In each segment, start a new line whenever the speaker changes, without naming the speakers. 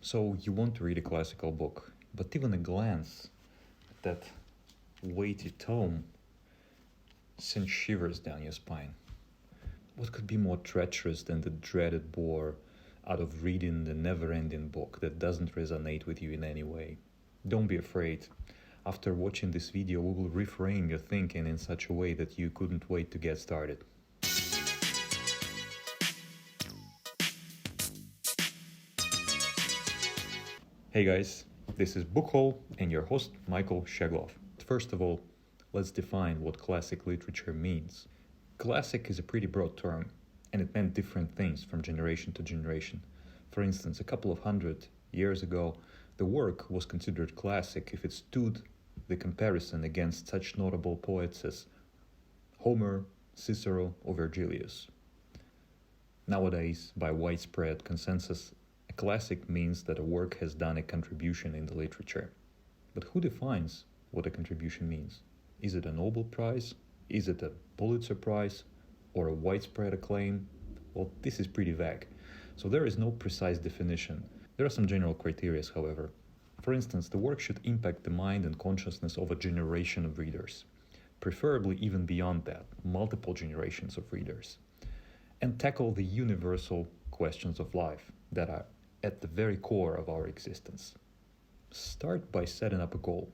So you want to read a classical book, but even a glance at that weighty tome sends shivers down your spine. What could be more treacherous than the dreaded bore out of reading the never-ending book that doesn't resonate with you in any way? Don't be afraid. After watching this video, we will reframe your thinking in such a way that you couldn't wait to get started. Hey guys, this is Book Haul and your host Michael Sheglov. First of all, let's define what classic literature means. Classic is a pretty broad term, and it meant different things from generation to generation. For instance, a couple of hundred years ago, the work was considered classic if it stood the comparison against such notable poets as Homer, Cicero, or Virgilius. Nowadays, by widespread consensus, a classic means that a work has done a contribution in the literature. But who defines what a contribution means? Is it a Nobel Prize? Is it a Pulitzer Prize? Or a widespread acclaim? Well, this is pretty vague. So there is no precise definition. There are some general criteria, however. For instance, the work should impact the mind and consciousness of a generation of readers, preferably even beyond that, multiple generations of readers, and tackle the universal questions of life that are at the very core of our existence. Start by setting up a goal.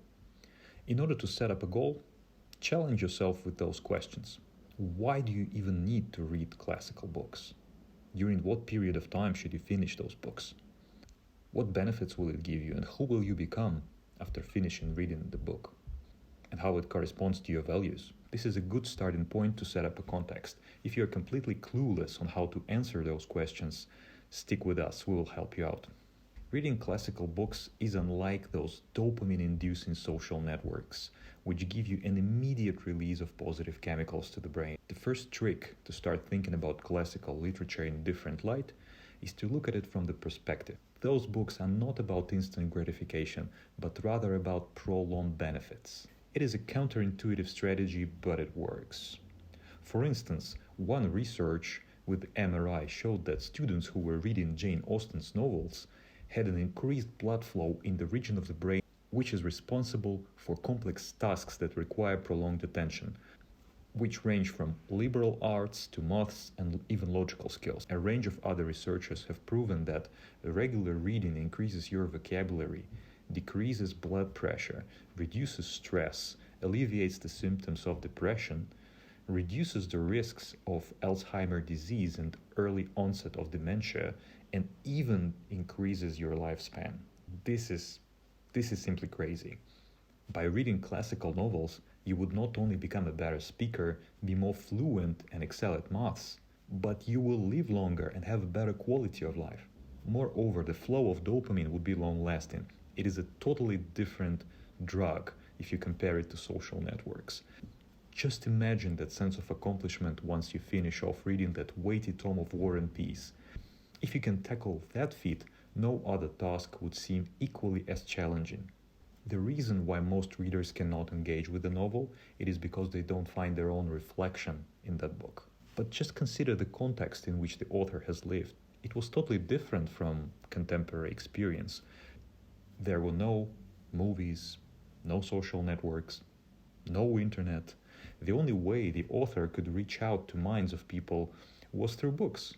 In order to set up a goal, challenge yourself with those questions. Why do you even need to read classical books? During what period of time should you finish those books? What benefits will it give you, and who will you become after finishing reading the book? And how it corresponds to your values. This is a good starting point to set up a context. If you're completely clueless on how to answer those questions, stick with us, we will help you out. Reading classical books is unlike those dopamine-inducing social networks, which give you an immediate release of positive chemicals to the brain. The first trick to start thinking about classical literature in a different light is to look at it from the perspective. Those books are not about instant gratification, but rather about prolonged benefits. It is a counterintuitive strategy, but it works. For instance, one research with MRI showed that students who were reading Jane Austen's novels had an increased blood flow in the region of the brain which is responsible for complex tasks that require prolonged attention, which range from liberal arts to maths and even logical skills. A range of other researchers have proven that regular reading increases your vocabulary, decreases blood pressure, reduces stress, alleviates the symptoms of depression, reduces the risks of Alzheimer's disease and early onset of dementia, and even increases your lifespan. This is simply crazy. By reading classical novels, you would not only become a better speaker, be more fluent and excel at maths, but you will live longer and have a better quality of life. Moreover, the flow of dopamine would be long-lasting. It is a totally different drug if you compare it to social networks. Just imagine that sense of accomplishment once you finish off reading that weighty tome of War and Peace. If you can tackle that feat, no other task would seem equally as challenging. The reason why most readers cannot engage with the novel, it is because they don't find their own reflection in that book. But just consider the context in which the author has lived. It was totally different from contemporary experience. There were no movies, no social networks, no internet. The only way the author could reach out to minds of people was through books.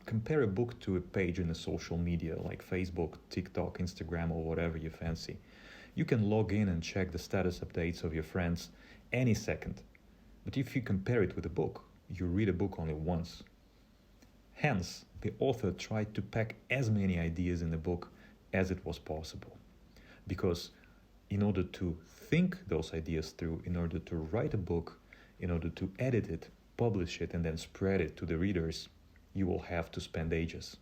Compare a book to a page in a social media like Facebook, TikTok, Instagram, or whatever you fancy. You can log in and check the status updates of your friends any second. But if you compare it with a book, you read a book only once. Hence, the author tried to pack as many ideas in the book as it was possible. Because in order to think those ideas through, in order to write a book, in order to edit it, publish it, and then spread it to the readers, you will have to spend ages.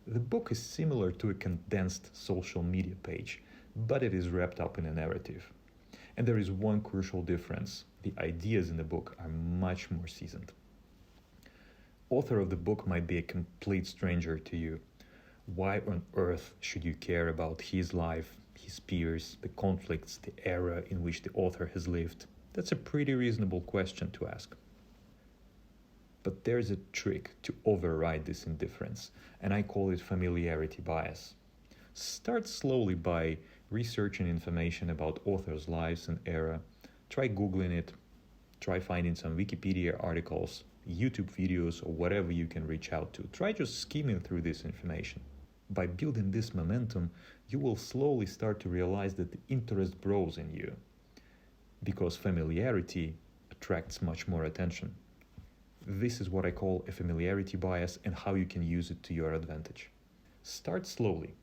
The book is similar to a condensed social media page, but it is wrapped up in a narrative. And there is one crucial difference. The ideas in the book are much more seasoned. Author of the book might be a complete stranger to you. Why on earth should you care about his life, his peers, the conflicts, the era in which the author has lived? That's a pretty reasonable question to ask. But there's a trick to override this indifference, and I call it familiarity bias. Start slowly by researching information about authors' lives and era. Try Googling it, try finding some Wikipedia articles, YouTube videos, or whatever you can reach out to. Try just skimming through this information. By building this momentum, you will slowly start to realize that the interest grows in you, because familiarity attracts much more attention. This is what I call a familiarity bias and how you can use it to your advantage. Start slowly.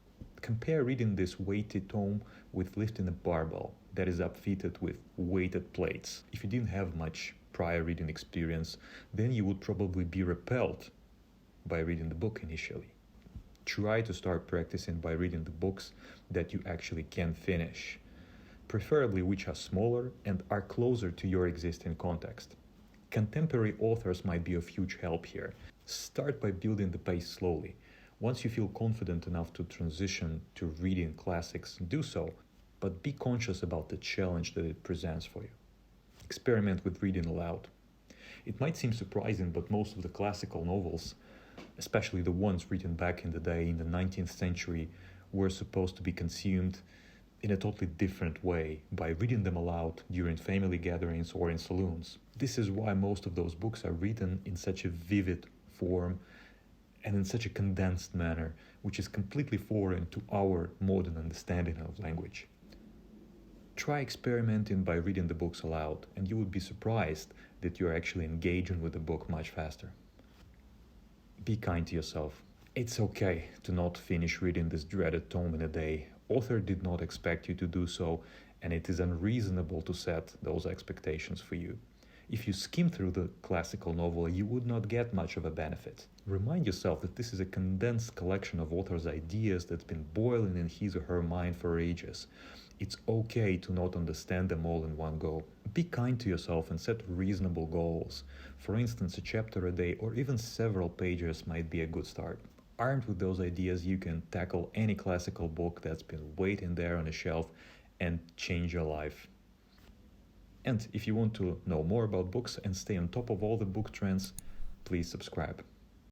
Compare reading this weighted tome with lifting a barbell that is upfitted with weighted plates. If you didn't have much prior reading experience, then you would probably be repelled by reading the book initially. Try to start practicing by reading the books that you actually can finish, preferably which are smaller and are closer to your existing context. Contemporary authors might be of huge help here. Start by building the pace slowly. Once you feel confident enough to transition to reading classics, do so, but be conscious about the challenge that it presents for you. Experiment with reading aloud. It might seem surprising, but most of the classical novels, especially the ones written back in the day in the 19th century, were supposed to be consumed in a totally different way, by reading them aloud during family gatherings or in saloons. This is why most of those books are written in such a vivid form and in such a condensed manner, which is completely foreign to our modern understanding of language. Try experimenting by reading the books aloud, and you would be surprised that you're actually engaging with the book much faster. Be kind to yourself. It's okay to not finish reading this dreaded tome in a day. Author did not expect you to do so, and it is unreasonable to set those expectations for you. If you skim through the classical novel, you would not get much of a benefit. Remind yourself that this is a condensed collection of author's ideas that's been boiling in his or her mind for ages. It's okay to not understand them all in one go. Be kind to yourself and set reasonable goals. For instance, a chapter a day or even several pages might be a good start. Armed with those ideas, you can tackle any classical book that's been waiting there on a shelf and change your life. And if you want to know more about books and stay on top of all the book trends, please subscribe.